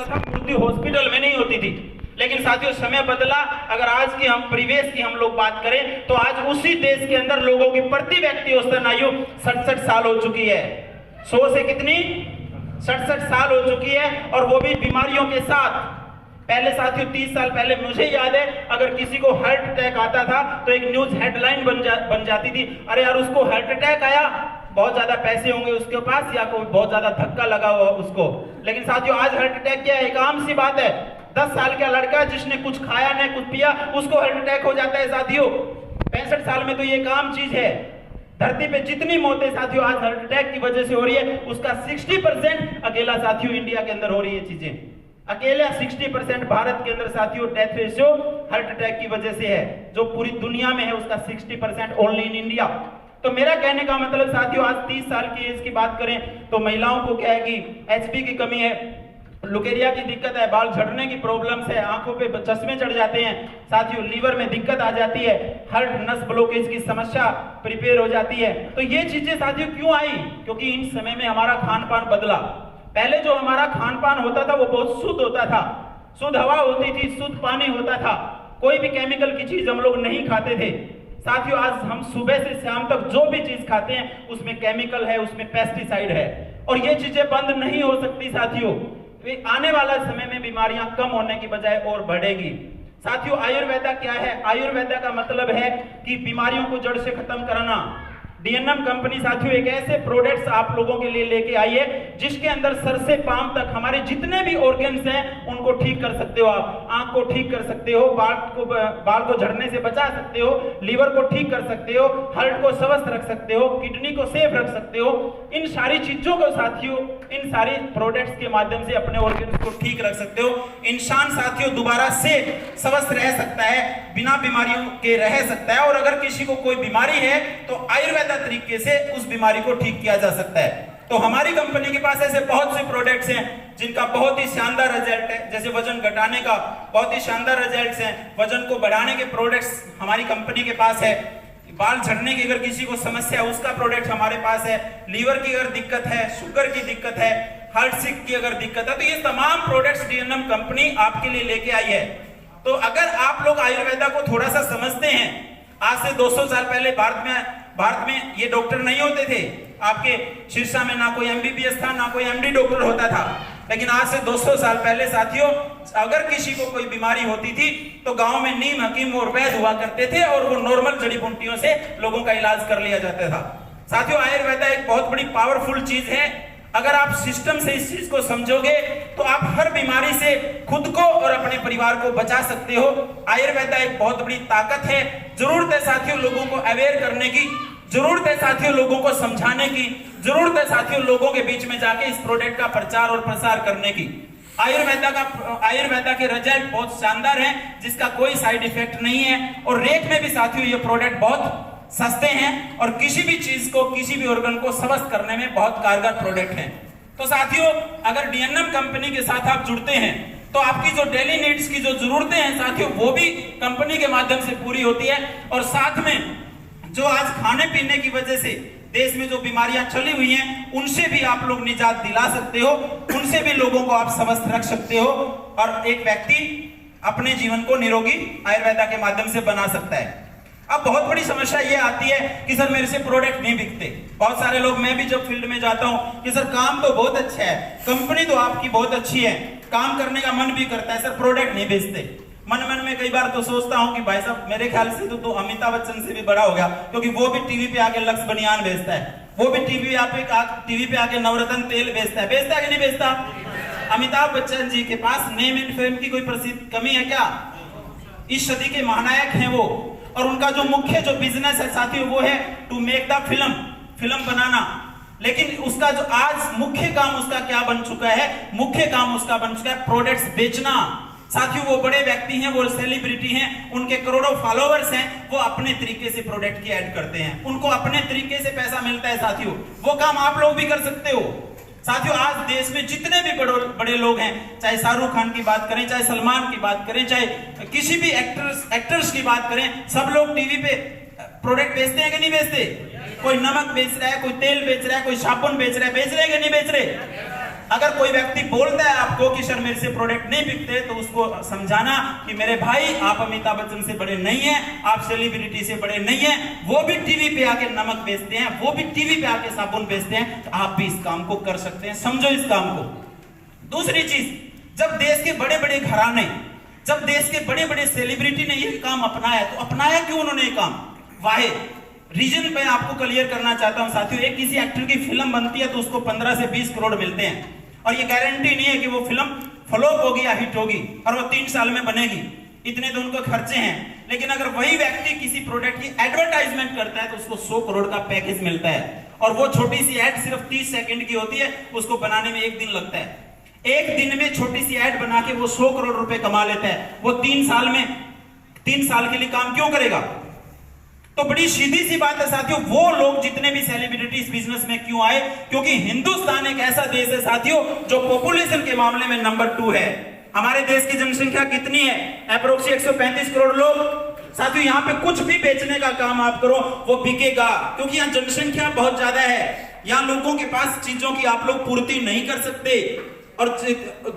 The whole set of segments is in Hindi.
था, मृत्यु हॉस्पिटल में नहीं होती थी। लेकिन साथियों समय बदला। अगर आज की हम परिवेश की हम लोग बात करें तो आज उसी देश के अंदर लोगों की प्रति व्यक्ति औसतन आयु 67 साल हो चुकी है। 100 से कितनी 67 साल हो चुकी है, और वो भी बीमारियों के साथ। पहले साथियों 30 साल पहले मुझे याद है, अगर किसी को हार्ट अटैक आता था तो एक न्यूज हेडलाइन बन जाती थी, अरे यार उसको हार्ट अटैक आया, बहुत ज्यादा पैसे होंगे उसके पास या कोई बहुत ज्यादा धक्का लगा हुआ उसको। लेकिन साथियों आज हार्ट अटैक क्या है, एक आम सी बात है। 10 साल का लड़का जिसने कुछ खाया नहीं कुछ पिया उसको हार्ट अटैक हो जाता है साथियों। 65 साल में तो ये एक आम चीज है। धरती पे जितनी मौतें साथियों आज हार्ट अटैक की वजह से हो रही है, उसका 60% अकेला साथियों इंडिया के अंदर हो रही है चीजें। अकेला 60% भारत के अंदर साथियों डेथ रेशियो हार्ट अटैक की वजह से है। जो पूरी दुनिया में है उसका 60% ओनली इन इंडिया। तो मेरा कहने का मतलब साथियों आज 30 साल की एज की बात करें तो महिलाओं को क्या है कि एचपी की कमी है, लुकेरिया की दिक्कत है, बाल झड़ने की प्रॉब्लम्स है, आंखों पे चश्मे चढ़ जाते हैं साथियों, लीवर में दिक्कत आ जाती है, हार्ट नस ब्लॉकेज की समस्या प्रिपेयर हो जाती है। तो ये चीजें साथियों क्यों आई? क्योंकि इन समय में हमारा खान पान बदला। पहले जो हमारा खान पान होता था वो बहुत शुद्ध होता था, शुद्ध हवा होती थी, शुद्ध पानी होता था, कोई भी केमिकल की चीज हम लोग नहीं खाते थे साथियों। आज हम सुबह से शाम तक जो भी चीज खाते हैं उसमें केमिकल है, उसमें पेस्टिसाइड है, और ये चीजें बंद नहीं हो सकती साथियों। आने वाला समय में बीमारियां कम होने की बजाय और बढ़ेगी साथियों। आयुर्वेदा क्या है? आयुर्वेदा का मतलब है कि बीमारियों को जड़ से खत्म करना। डीएनएम कंपनी साथियों एक ऐसे प्रोडक्ट्स आप लोगों के लिए लेके आई है जिसके अंदर सर से पांव तक हमारे जितने भी ऑर्गन्स हैं उनको ठीक कर सकते हो आप। आंख को ठीक कर सकते हो, बाल को झड़ने से बचा सकते हो, लीवर को ठीक कर सकते हो, हार्ट को स्वस्थ रख सकते हो, किडनी को सेफ रख सकते हो। इन सारी चीजों को साथियों, इन सारी प्रोडक्ट्स के माध्यम से अपने ऑर्गन्स को ठीक रख सकते हो। इंसान साथियों दोबारा से स्वस्थ रह सकता है, बिना बीमारियों के रह सकता है। और अगर किसी को कोई बीमारी है तो आयुर्वेद तरीके से उस बीमारी को ठीक किया जा सकता है। तो हमारी कंपनी के पास ऐसे बहुत से प्रोडक्ट्स हैं जिनका बहुत ही शानदार रिजल्ट है। जैसे वजन घटाने का बहुत ही शानदार रिजल्ट्स हैं, वजन को बढ़ाने के प्रोडक्ट्स हमारी कंपनी के पास है, बाल झड़ने की अगर किसी को समस्या है उसका प्रोडक्ट हमारे पास है, लीवर की अगर दिक्कत है, शुगर की दिक्कत है, हार्ट सिक की अगर दिक्कत है, तो ये तमाम प्रोडक्ट्स डीएनएम कंपनी आपके लिए लेके आई है। तो अगर आप लोग आयुर्वेदा को थोड़ा सा समझते हैं, आज से 200 साल पहले भारत में ये डॉक्टर नहीं होते थे। आपके सिरसा में ना कोई एमबीबीएस था, ना कोई एमडी डॉक्टर होता था। लेकिन आज से 200 साल पहले साथियों अगर किसी को कोई बीमारी होती थी तो गांव में नीम हकीम और वैद्य हुआ करते थे और वो नॉर्मल जड़ी बूटियों से लोगों का इलाज कर लिया जाता था। साथियों आयुर्वेदा एक बहुत बड़ी पावरफुल चीज है। अगर आप सिस्टम से इस चीज को समझोगे तो आप हर बीमारी से खुद को और अपने परिवार को बचा सकते हो। आयुर्वेदा एक बहुत बड़ी ताकत है। जरूरत है साथियों लोगों को अवेयर करने की, जरूरत है साथियों लोगों को समझाने की, जरूरत है साथियों लोगों के बीच में जाके इस प्रोडक्ट का प्रचार और प्रसार करने की। आयुर्वेदा के रिजल्ट बहुत शानदार हैं जिसका कोई साइड इफेक्ट नहीं है, और रेट में भी साथियों ये प्रोडक्ट बहुत सस्ते हैं और किसी भी चीज को, किसी भी ऑर्गन को स्वस्थ करने में बहुत कारगर प्रोडक्ट हैं। तो साथियों अगर डीएनएम कंपनी के साथ आप जुड़ते हैं तो आपकी जो डेली नीड्स की जो जरूरतें हैं साथियों वो भी कंपनी के माध्यम से पूरी होती है। और साथ में जो आज खाने पीने की वजह से देश में जो बीमारियां चली हुई हैं उनसे भी आप लोग निजात दिला सकते हो, उनसे भी लोगों को आप स्वस्थ रख सकते हो, और एक व्यक्ति अपने जीवन को निरोगी आयुर्वेदा के माध्यम से बना सकता है। अब बहुत बड़ी समस्या ये आती है कि सर मेरे से प्रोडक्ट नहीं बिकते। बहुत सारे लोग, मैं भी जब फील्ड में जाता हूं कि सर काम तो बहुत अच्छा है, कंपनी तो आपकी बहुत अच्छी है, काम करने का मन भी करता है, सर प्रोडक्ट नहीं बेचते। मन में कई बार तो सोचता हूं कि भाई साहब मेरे ख्याल से तो अमिताभ बच्चन से भी बड़ा हो गया, क्योंकि वो भी टीवी पे आके लक्स बनियान बेचता है, वो भी टीवी पे आके नवरत्न तेल बेचता है कि नहीं बेचता? अमिताभ बच्चन जी के पास नेम एंड फेम की कोई प्रसिद्ध कमी है क्या? इस सदी के महानायक हैं वो, और उनका जो मुख्य जो बिजनेस है साथियों वो है टू मेक द फिल्म बनाना। लेकिन उसका जो आज मुख्य काम उसका क्या बन चुका है? मुख्य काम उसका बन चुका है प्रोडक्ट्स बेचना। साथियों वो बड़े व्यक्ति हैं, वो सेलिब्रिटी हैं, उनके करोड़ों फॉलोअर्स हैं, वो अपने तरीके से प्रोडक्ट की ऐड करते हैं, उनको अपने तरीके से पैसा मिलता है साथियों। वो काम आप लोग भी कर सकते हो साथियों। आज देश में जितने भी बड़े लोग हैं, चाहे शाहरुख खान की बात करें, चाहे सलमान की बात करें, चाहे किसी भी एक्टर्स की बात करें, सब लोग टीवी पे प्रोडक्ट बेचते हैं कि नहीं बेचते? कोई नमक बेच रहा है, कोई तेल बेच रहा है, कोई साबुन बेच रहा है कि नहीं बेच रहे? अगर कोई व्यक्ति बोलता है आपको कि सर मेरे से प्रोडक्ट नहीं बिकते, तो उसको समझाना कि मेरे भाई आप अमिताभ बच्चन से बड़े नहीं हैं, आप सेलिब्रिटी से बड़े नहीं हैं, वो भी टीवी पे आके नमक बेचते हैं, वो भी टीवी पे आके साबुन बेचते हैं, तो आप भी इस काम को कर सकते हैं। समझो इस काम को। दूसरी चीज, जब देश के बड़े बड़े घराने, जब देश के बड़े बड़े सेलिब्रिटी ने ये काम अपनाया, तो अपनाया क्यों उन्होंने ये काम? वाहे रीजन पे आपको क्लियर करना चाहता हूं साथियों। एक किसी एक्टर की फिल्म बनती है तो उसको 15 से 20 करोड़ मिलते हैं, और ये गारंटी नहीं है कि वो फिल्म फ्लॉप होगी या हिट होगी और वो 3 साल में बनेगी, इतने तो उनको खर्चे हैं। लेकिन अगर वही व्यक्ति किसी प्रोडक्ट की एडवर्टाइजमेंट करता है तो उसको 100 करोड़ का पैकेज मिलता है, और वो छोटी सी एड सिर्फ 30 सेकंड की होती है, उसको बनाने में 1 दिन लगता है। 1 दिन में छोटी सी एड बना के वो 100 करोड़ रुपए कमा लेता है। वो 3 साल के लिए काम क्यों करेगा? तो बड़ी सीधी सी बात है साथियों, वो लोग जितने भी सेलिब्रिटी इस बिजनेस में क्यों आए? क्योंकि हिंदुस्तान एक ऐसा देश है साथियों जो पॉपुलेशन के मामले में नंबर 2 है। हमारे देश की जनसंख्या कितनी है? अप्रोक्स 135 करोड़ लोग। साथियों यहाँ पे कुछ भी बेचने का काम आप करो वो बिकेगा, क्योंकि यहाँ जनसंख्या बहुत ज्यादा है। यहाँ लोगों के पास चीजों की आप लोग पूर्ति नहीं कर सकते। और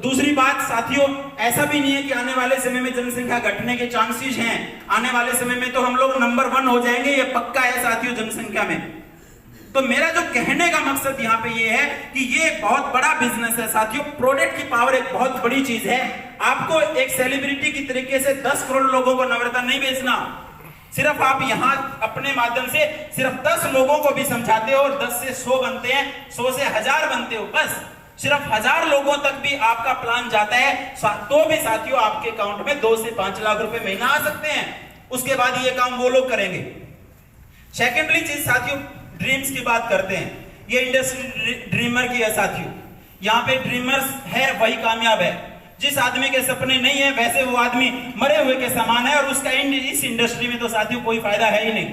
दूसरी बात साथियों, ऐसा भी नहीं है कि आने वाले समय में जनसंख्या घटने के चांसेस हैं। आने वाले समय में तो हम लोग नंबर 1 हो जाएंगे, ये पक्का है साथियों जनसंख्या में। तो मेरा जो कहने का मकसद यहाँ पे ये है कि ये बहुत बड़ा बिजनेस है साथियों। प्रोडक्ट की पावर एक बहुत बड़ी चीज है। आपको एक सेलिब्रिटी की तरीके से 10 करोड़ लोगों को नम्रता नहीं बेचना। सिर्फ आप यहाँ अपने माध्यम से सिर्फ 10 लोगों को भी समझाते हो, और 10 से 100 बनते हैं, 100 से 1000 बनते हो, बस सिर्फ 1000 लोगों तक भी आपका प्लान जाता है, तो भी साथियों आपके अकाउंट में 2 से 5 लाख रुपए महीना आ सकते हैं। उसके बाद ये काम वो लोग करेंगे। सेकेंडरी चीज साथियों, ड्रीम्स की बात करते हैं। ये इंडस्ट्री ड्रीमर की है साथियों। यहाँ पे ड्रीमर्स है वही कामयाब है। जिस आदमी के सपने नहीं है वैसे वो आदमी मरे हुए के समान है, और उसका इस इंडस्ट्री में तो साथियों कोई फायदा है ही नहीं।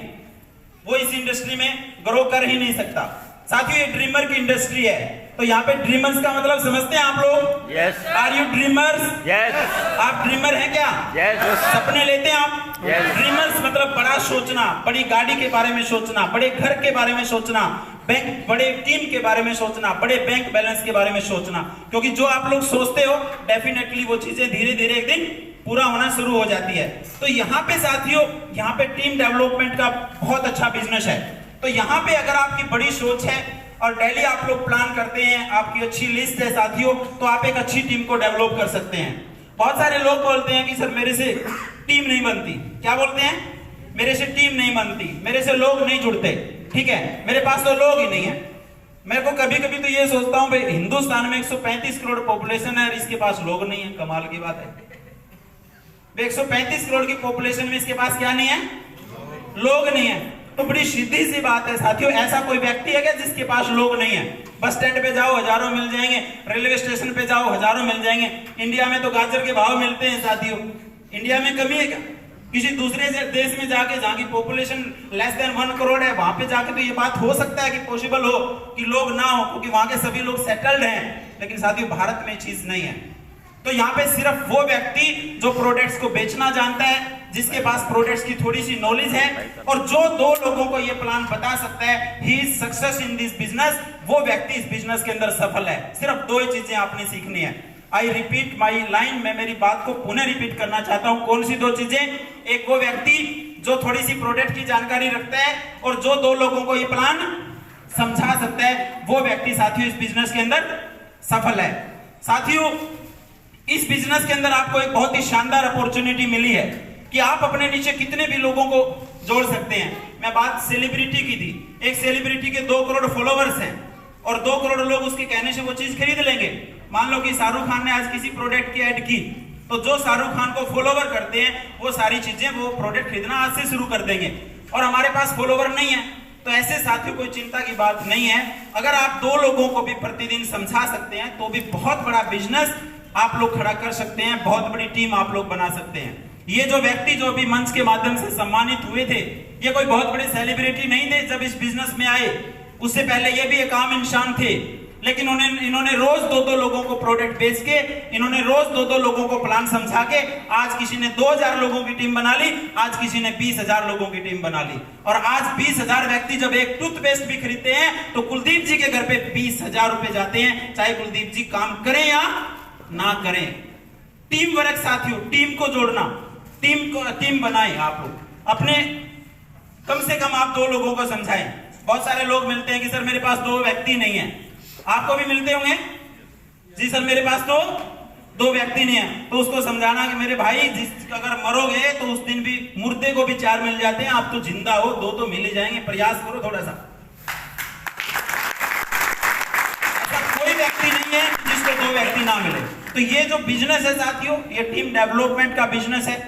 वो इस इंडस्ट्री में ग्रो कर ही नहीं सकता साथियों। ये ड्रीमर की इंडस्ट्री है। तो यहाँ पे ड्रीमर्स का मतलब समझते हैं आप लोग? Yes. Are you dreamers? Yes. आप ड्रीमर हैं क्या? यस। सपने लेते हैं आप? यस। ड्रीमर्स मतलब बड़ा सोचना, बड़ी गाड़ी के बारे में सोचना, बड़े घर के बारे में सोचना, बड़े टीम के बारे में सोचना, बड़े बैंक बैलेंस के बारे में सोचना। क्योंकि जो आप लोग सोचते हो डेफिनेटली वो चीजें धीरे धीरे एक दिन पूरा होना शुरू हो जाती है। तो यहाँ पे साथियों, यहाँ पे टीम डेवलपमेंट का बहुत अच्छा बिजनेस है। तो यहाँ पे अगर आपकी बड़ी सोच है और डेली आप लोग प्लान करते हैं, आपकी अच्छी लिस्ट है साथियों, तो आप एक अच्छी टीम को डेवलप कर सकते हैं। बहुत सारे लोग बोलते हैं कि सर मेरे से टीम नहीं बनती। क्या बोलते हैं? मेरे से टीम नहीं बनती, मेरे से लोग नहीं जुड़ते। ठीक है, मेरे पास तो लोग ही नहीं है। मेरे को कभी कभी तो ये सोचता हूँ भाई, हिंदुस्तान में 135 करोड़ पॉपुलेशन है और इसके पास लोग नहीं है। कमाल की बात है। 135 करोड़ की पॉपुलेशन में इसके पास क्या नहीं है? लोग नहीं है। तो बड़ी सीधी सी बात है साथियों, ऐसा कोई व्यक्ति है क्या जिसके पास लोग नहीं है? बस स्टैंड पे जाओ हजारों मिल जाएंगे, रेलवे स्टेशन पे जाओ हजारों मिल जाएंगे। इंडिया में तो गाजर के भाव मिलते हैं साथियों। इंडिया में कमी है क्या? किसी दूसरे देश में जाके जहाँ की पॉपुलेशन लेस देन 1 करोड़ है, वहां पे जाके तो ये बात हो सकता है कि पॉसिबल हो कि लोग ना हो, क्योंकि वहां के सभी लोग सेटल्ड हैं। लेकिन साथियों भारत में चीज नहीं है। तो यहाँ पे सिर्फ वो व्यक्ति जो प्रोडक्ट्स को बेचना जानता है, जिसके पास प्रोडक्ट्स की थोड़ी सी नॉलेज है, और जो 2 लोगों को ये प्लान बता सकता है, he is success in this business, वो व्यक्ति इस बिजनेस के अंदर सफल है। सिर्फ 2 ही चीजें आपने सीखनी है। आई रिपीट माई लाइन, मैं मेरी बात को पुनः रिपीट करना चाहता हूं। कौन सी 2 चीजें? एक वो व्यक्ति जो थोड़ी सी प्रोडक्ट की जानकारी रखता है, और जो 2 लोगों को ये प्लान समझा सकता है, वो व्यक्ति साथियों इस बिजनेस के अंदर सफल है। साथियों इस बिजनेस के अंदर आपको एक बहुत ही शानदार अपॉर्चुनिटी मिली है कि आप अपने नीचे कितने भी लोगों को जोड़ सकते हैं। मैं बात सेलिब्रिटी की थी। एक सेलिब्रिटी के 2 करोड़ फॉलोवर्स हैं और 2 करोड़ लोग उसके कहने से वो चीज खरीद लेंगे। मान लो कि शाहरुख खान ने आज किसी प्रोडक्ट की ऐड की, तो जो शाहरुख खान को फॉलोवर करते हैं वो सारी चीजें, वो प्रोडक्ट खरीदना आज से शुरू कर देंगे। और हमारे पास फॉलोवर नहीं है, तो ऐसे साथियों कोई चिंता की बात नहीं है। अगर आप 2 लोगों को भी प्रतिदिन समझा सकते हैं तो भी बहुत बड़ा बिजनेस आप लोग खड़ा कर सकते हैं, बहुत बड़ी टीम आप लोग बना सकते हैं। ये जो व्यक्ति जो अभी मंच के माध्यम से सम्मानित हुए थे, ये कोई बहुत बड़े सेलिब्रिटी नहीं थे जब इस बिजनेस में आए। उससे पहले ये भी एक आम इंसान थे, लेकिन इन्होंने रोज 2-2 लोगों को प्रोडक्ट बेच के, इन्होंने रोज 2-2 लोगों को प्लान समझा के, आज किसी ने 2000 लोगों की टीम बना ली, आज किसी ने 20,000 लोगों की टीम बना ली। और आज 20,000 व्यक्ति जब एक टूथपेस्ट भी खरीदते हैं तो कुलदीप जी के घर पे 20,000 रुपए जाते हैं, चाहे कुलदीप जी काम करें या ना करें। टीम वर्क साथियों, टीम को जोड़ना, टीम बनाएं। आप लोग अपने कम से कम आप 2 लोगों को समझाएं। बहुत सारे लोग मिलते हैं कि सर मेरे पास 2 व्यक्ति नहीं है, आपको भी मिलते होंगे जी, सर मेरे पास तो 2 व्यक्ति नहीं है। तो उसको समझाना कि मेरे भाई अगर मरोगे तो उस दिन भी मुर्दे को भी 4 मिल जाते हैं, आप तो जिंदा हो, 2 तो मिल ही जाएंगे, प्रयास करो थोड़ा सा। ऐसा कोई व्यक्ति नहीं है जिसको 2 व्यक्ति ना मिले। तो ये जो बिजनेस है साथियों, ये टीम डेवलपमेंट का बिजनेस है,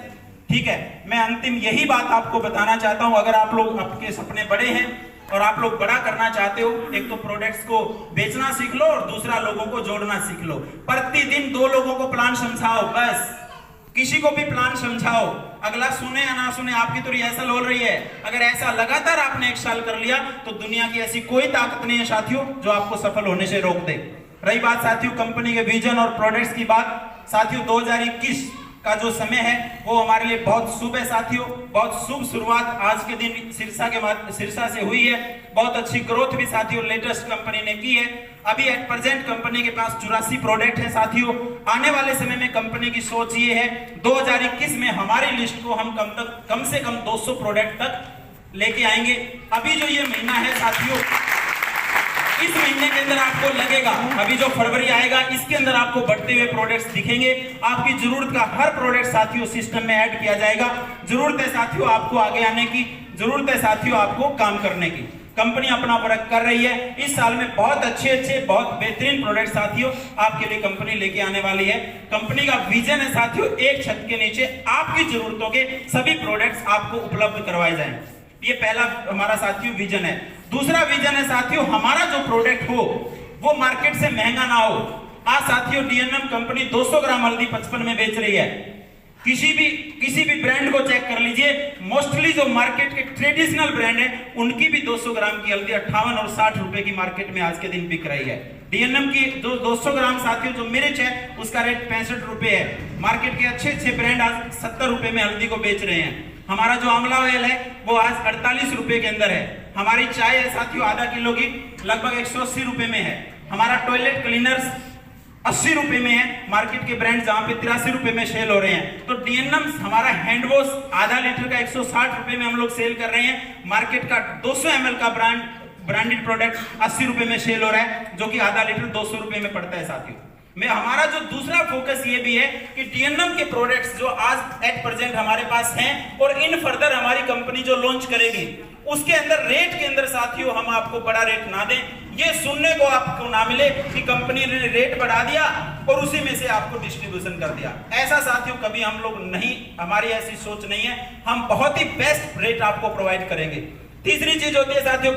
ठीक है। मैं अंतिम यही बात आपको बताना चाहता हूं, अगर आप लोग, आपके सपने बड़े हैं और आप लोग बड़ा करना चाहते हो, एक तो प्रोडक्ट्स को बेचना सीख लो और दूसरा लोगों को जोड़ना सीख लो। प्रतिदिन 2 लोगों को प्लान समझाओ, बस किसी को भी प्लान समझाओ, अगला सुने या ना सुने, आपकी तो रिहर्सल हो रही है। अगर ऐसा लगातार आपने 1 साल कर लिया तो दुनिया की ऐसी कोई ताकत नहीं है साथियों जो आपको सफल होने से रोक दे। रही बात साथियों कंपनी के विजन और प्रोडक्ट्स की बात, साथियों 2021 का जो समय है वो हमारे लिए बहुत शुभ है साथियों, बहुत शुभ शुरुआत आज के दिन सिरसा से हुई है। बहुत अच्छी ग्रोथ भी साथियों लेटेस्ट कंपनी ने की है। अभी एट प्रेजेंट कंपनी के पास 84 प्रोडक्ट है साथियों। आने वाले समय में कंपनी की सोच ये है 2021 में हमारी लिस्ट को हम कम से कम 200 प्रोडक्ट तक लेके आएंगे। अभी जो ये महीना है साथियों, इस महीने के अंदर आपको लगेगा, अभी जो फरवरी आएगा इसके अंदर आपको बढ़ते हुए प्रोडक्ट्स दिखेंगे। आपकी जरूरत का हर प्रोडक्ट साथियों सिस्टम में ऐड किया जाएगा। जरूरत है साथियों आपको आगे आने की, जरूरत है साथियों आपको काम करने की। कंपनी अपना वर्क कर रही है। इस साल में बहुत अच्छे बहुत बेहतरीन प्रोडक्ट साथियों आपके लिए कंपनी लेके आने वाली है। कंपनी का विजन है साथियों, एक छत के नीचे आपकी जरूरतों के सभी प्रोडक्ट्स आपको उपलब्ध करवाए जाएं। ये पहला हमारा साथियों विजन है। दूसरा विजन है साथियों, हमारा जो प्रोडक्ट हो वो मार्केट से महंगा ना हो। आज साथियों डीएनएम कंपनी 200 ग्राम हल्दी 55 में बेच रही है। किसी भी ब्रांड को चेक कर लीजिए, मोस्टली जो मार्केट के ट्रेडिशनल ब्रांड है उनकी भी 200 ग्राम की हल्दी 58 और 60 रुपए की मार्केट में आज के दिन बिक रही है। डीएनएम की जो 200 ग्राम साथियों जो मिर्च है उसका रेट 65 रुपए है। मार्केट के अच्छे ब्रांड आज 70 रुपए में हल्दी को बेच रहे हैं। हमारा जो आंवला ऑयल है वो आज 48 रुपए के अंदर है। हमारी चाय है साथियों आधा किलो की लगभग 180 रुपए में है। हमारा टॉयलेट क्लीनर्स 80 रुपए में है। मार्केट के ब्रांड जहां पे 83 रुपए में सेल हो रहे हैं। तो डीएनएम हमारा हैंड वॉश आधा लीटर का 160 रुपए में हम लोग सेल कर रहे हैं। मार्केट का 200 ml का ब्रांडेड प्रोडक्ट 80 रुपए में सेल हो रहा है, जो कि आधा लीटर 200 रुपए में पड़ता है साथियों। में हमारा जो दूसरा फोकस ये भी है कि डीएनएम के प्रोडक्ट्स जो आज एट प्रेजेंट हमारे पास हैं और इन फर्दर हमारी कंपनी जो लॉन्च करेगी उसके अंदर रेट के अंदर साथियों हम आपको बड़ा रेट ना दें। ये सुनने को आपको ना मिले कि कंपनी ने रेट बढ़ा दिया और उसी में से आपको डिस्ट्रीब्यूशन कर दिया। ऐसा साथियों कभी हम लोग नहीं, हमारी ऐसी सोच नहीं है। हम बहुत ही बेस्ट रेट आपको प्रोवाइड करेंगे। तीसरी चीज होती है साथियों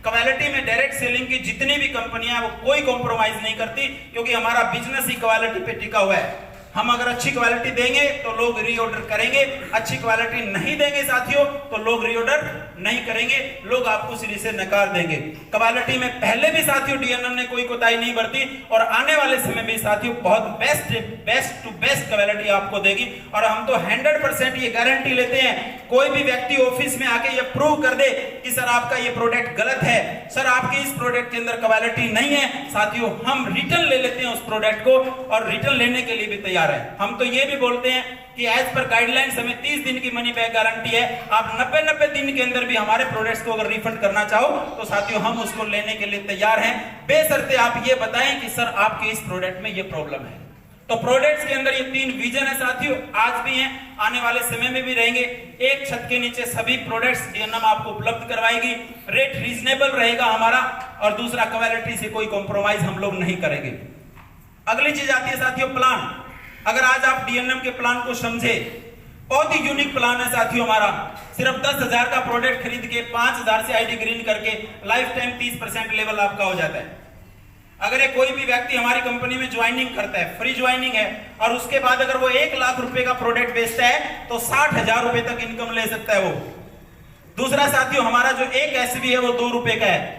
क्वालिटी में डायरेक्ट सेलिंग की जितनी भी कंपनियां हैं वो कोई कॉम्प्रोमाइज नहीं करती, क्योंकि हमारा बिजनेस ही क्वालिटी पे टिका हुआ है। हम अगर अच्छी क्वालिटी देंगे तो लोग रीऑर्डर करेंगे, अच्छी क्वालिटी नहीं देंगे साथियों तो लोग रीऑर्डर नहीं करेंगे, लोग आपको सिरे से नकार देंगे। क्वालिटी में पहले भी साथियों डीएनएम ने कोई कोताही नहीं बरती और आने वाले समय में साथियों बहुत बेस्ट टू बेस्ट क्वालिटी आपको देगी। और हम तो 100% ये गारंटी लेते हैं, कोई भी व्यक्ति ऑफिस में आके ये प्रूव कर दे कि सर आपका ये प्रोडक्ट गलत है, सर आपके इस प्रोडक्ट के अंदर क्वालिटी नहीं है, साथियों हम रिटर्न ले लेते हैं उस प्रोडक्ट को और रिटर्न लेने के लिए भी तैयार है। हम तो ये भी बोलते हैं कि एज पर गाइडलाइंस हमें 30 दिन की मनी बैक गारंटी है। आप 90 दिन के अंदर भी हमारे प्रोडक्ट्स को अगर रिफंड करना चाहो तो साथियों हम उसको लेने के लिए तैयार हैं, बेशर्ते आप ये बताएं कि सर आपके इस प्रोडक्ट में ये प्रॉब्लम है। तो प्रोडक्ट्स के अंदर ये 3 विजन है साथियों, आज भी हैं, आने वाले समय में भी रहेंगे। एक छत के नीचे सभी प्रोडक्ट्स डीएनएम आपको उपलब्ध करवाएगी, रेट रीजनेबल रहेगा हमारा, और दूसरा क्वालिटी से कोई कॉम्प्रोमाइज हम लोग नहीं करेंगे। अगली चीज आती है साथियों प्लान। अगर आज आप डीएनएम के प्लान को समझे, बहुत ही यूनिक प्लान है साथियों हमारा। सिर्फ 10,000 का प्रोडक्ट खरीद के 5,000 से आईडी ग्रीन करके लाइफ टाइम 30% लेवल आपका हो जाता है। अगर कोई भी व्यक्ति हमारी कंपनी में ज्वाइनिंग करता है, फ्री ज्वाइनिंग है, और उसके बाद अगर वो 1 लाख रुपए का प्रोडक्ट बेचता है तो 60,000 रुपए तक इनकम ले सकता है वो। दूसरा साथियों हमारा जो एक एसवी है वो 2 रुपए का है।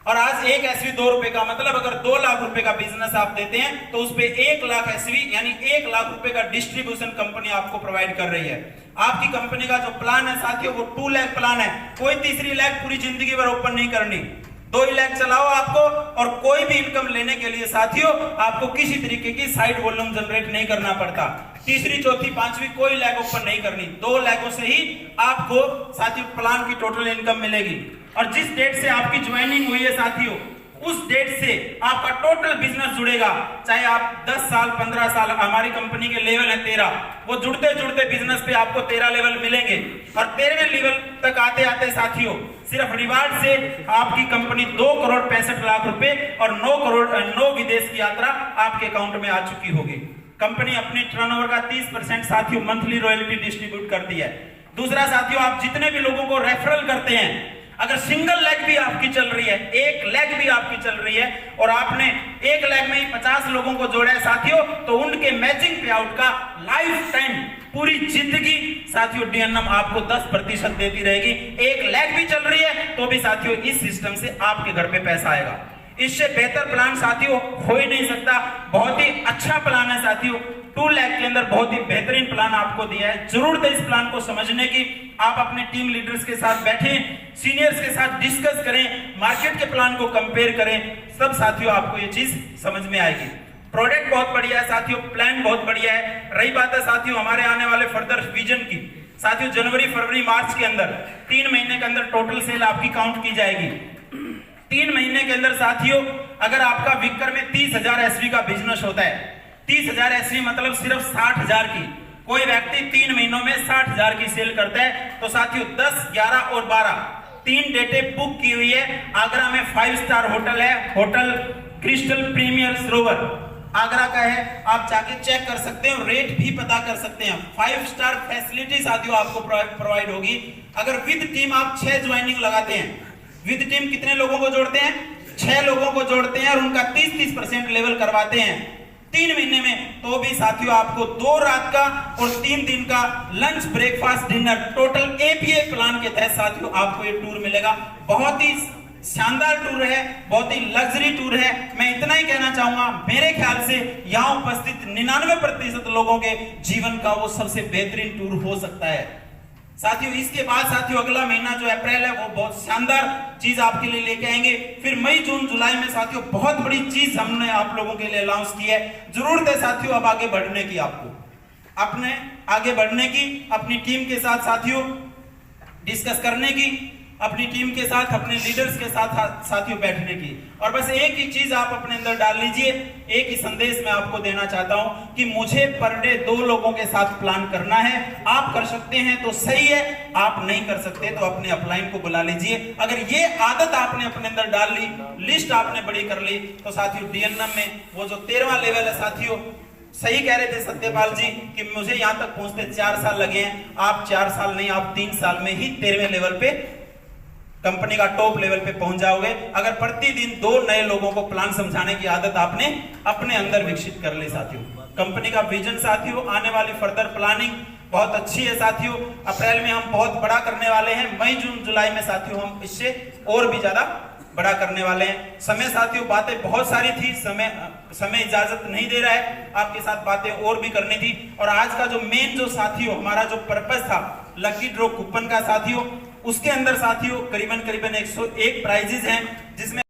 और आज एक एसवी 2 रुपए का, मतलब अगर 2 लाख रुपए का बिजनेस आप देते हैं तो उस पे 1 लाख एसवी यानी 1 लाख रुपए का डिस्ट्रीब्यूशन कंपनी आपको प्रोवाइड कर रही है। आपकी कंपनी का जो प्लान है साथियों वो 2 लाख प्लान है। कोई तीसरी लाख पूरी जिंदगी भर ओपन नहीं करनी, 2 ही लाख चलाओ आपको, और कोई भी इनकम लेने के लिए साथियों आपको किसी तरीके की साइड वॉल्यूम जनरेट नहीं करना पड़ता। तीसरी, चौथी, पांचवी कोई लाख ओपन नहीं करनी, 2 लाखों से ही आपको साथियों प्लान की टोटल इनकम मिलेगी। और जिस डेट से आपकी ज्वाइनिंग हुई है साथियों, उस डेट से आपका टोटल बिजनेस जुड़ेगा। चाहे आप 10 साल 15 साल, हमारी कंपनी के लेवल है 13, वो जुड़ते जुड़ते बिजनेस पे आपको 13 लेवल मिलेंगे। और 13वें लेवल तक आते आते साथियों सिर्फ रिवार्ड से आपकी कंपनी 2 करोड़ 65 लाख रुपए और 9 विदेश की यात्रा आपके अकाउंट में आ चुकी होगी। कंपनी अपनी टर्नओवर का 30% साथियों मंथली रॉयल्टी डिस्ट्रीब्यूट करती है। दूसरा साथियों, आप जितने भी लोगों को रेफरल करते हैं, अगर सिंगल लेग भी आपकी चल रही है, 1 लेग भी आपकी चल रही है और आपने 1 लेग में ही 50 लोगों को जोड़ा है साथियों, तो उनके मैचिंग पे आउट का लाइफ टाइम पूरी जिंदगी साथियों डीएनएम आपको 10% देती रहेगी। 1 लेग भी चल रही है तो भी साथियों इस सिस्टम से आपके घर पे पैसा आएगा। इससे बेहतर प्लान साथियों हो ही नहीं सकता। बहुत ही अच्छा प्लान है साथियों, 2 लाख के अंदर बहुत ही बेहतरीन प्लान आपको दिया है। जरूरत है इस प्लान को समझने की। आप अपने टीम लीडर्स के साथ बैठें, सीनियर्स के साथ डिस्कस करें, मार्केट के प्लान को कंपेयर करें, सब साथियों आपको ये चीज समझ में आएगी। प्रोडक्ट बहुत बढ़िया है साथियों, प्लान बहुत बढ़िया है। रही बात है साथियों हमारे आने वाले फर्दर विजन की, साथियों जनवरी फरवरी मार्च के अंदर 3 महीने के अंदर टोटल सेल आपकी काउंट की जाएगी। 3 महीने के अंदर साथियों अगर आपका विक्कर में 30,000 एसवी का बिजनेस होता है, 30,000 एसवी मतलब सिर्फ 60,000 की, कोई व्यक्ति 3 महीनों में 60,000 की सेल करता है, तो साथियों 10, 11 और 12 3 डेटें बुक की हुई है। आगरा में 5 स्टार होटल है, होटल क्रिस्टल प्रीमियर सरोवर आगरा का है। आप जाके चेक कर सकते हैं, रेट भी पता कर सकते हैं। 5 स्टार फैसिलिटी साथियों आपको प्रोवाइड होगी। अगर विद टीम आप 6 ज्वाइनिंग लगाते हैं, विद टीम कितने लोगों को जोड़ते हैं? 6 लोगों को जोड़ते हैं और उनका 30% लेवल करवाते हैं 3 महीने में, तो भी साथियों आपको 2 रात का और 3 दिन का lunch breakfast dinner total APA plan के तहत साथियों आपको ये टूर मिलेगा। बहुत ही शानदार टूर है, बहुत ही लग्जरी टूर है। मैं इतना ही कहना चाहूंगा, मेरे ख्याल से यहाँ उपस्थित 99% लोगों के जीवन का वो सबसे बेहतरीन टूर हो सकता है साथियों। इसके बाद साथियों अगला महीना जो अप्रैल है वो बहुत शानदार चीज आपके लिए लेके आएंगे। फिर मई जून जुलाई में साथियों बहुत बड़ी चीज हमने आप लोगों के लिए अनाउंस की है। जरूरत है साथियों अब आगे बढ़ने की, आपको अपने आगे बढ़ने की, अपनी टीम के साथ साथियों डिस्कस करने की, अपनी टीम के साथ अपने लीडर्स के साथ साथियों बैठने की। और बस एक ही चीज आप अपने अंदर डाल लीजिए, एक ही संदेश मैं आपको देना चाहता हूं कि मुझे पर डे 2 लोगों के साथ प्लान करना है। आप कर सकते हैं तो सही है, आप नहीं कर सकते तो अपने अपलाइन को बुला लीजिए। अगर ये आदत आपने अपने अंदर डाल ली, लिस्ट आपने बड़ी कर ली, तो साथियों डीएनएम में वो जो 13वां लेवल है साथियों, सही कह रहे थे सत्यपाल जी कि मुझे यहां तक पहुंचते 4 साल लगे हैं। आप 4 साल नहीं, आप 3 साल में ही 13वें लेवल पे कंपनी का टॉप लेवल पे पहुंच जाओगे। अगर प्रतिदिन 2 नए लोगों को प्लान समझाने की आदत आपने अपने अंदर विकसित कर ली साथियों। कंपनी का विजन साथियों, आने वाली फर्दर प्लानिंग बहुत अच्छी है साथियों। अप्रैल में हम बहुत बड़ा करने वाले हैं, मई जून जुलाई में साथियों हम इससे और भी ज्यादा बड़ा करने वाले हैं। समय साथियों बातें बहुत सारी थी, समय इजाजत नहीं दे रहा है, आपके साथ बातें और भी करनी थी। और आज का जो मेन जो साथियों हमारा जो पर्पस था लकी ड्रॉ कूपन का साथियों, उसके अंदर साथियों करीबन 101 प्राइजेस हैं, जिसमें